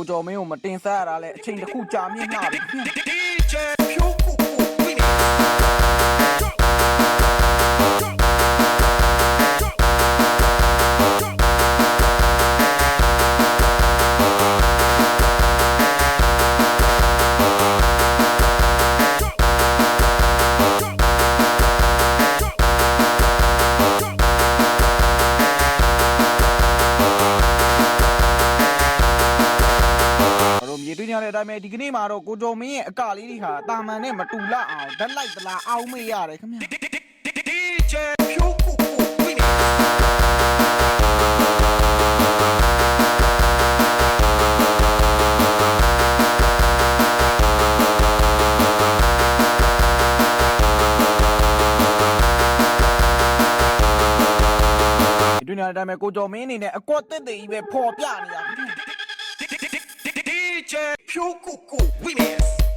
ကိုကျော်မင်းကိုမတင်ဆက်ရတာလဲအချိန်တစ်ခုကြာမြင့်လာပြီတွေ့ကြတဲ့အတိုင်းပဲဒီကနေ့မှာတော့ကိုကျော်မင်းရဲ့အကလေးတွေဟာတာမန်နဲ့မတူလအောင်ဓာတ်လိုက်သလားအောင်းမေးရတယ်ခင်ဗျာတွေ့ကြတဲ့အတိုင်းပဲကိုကျော်မင်းအနေနဲ့အကွက်တက်ကြီးပဲဖော်ပြနေတာခင်ဗျာDJ Pure Cuckoo Remix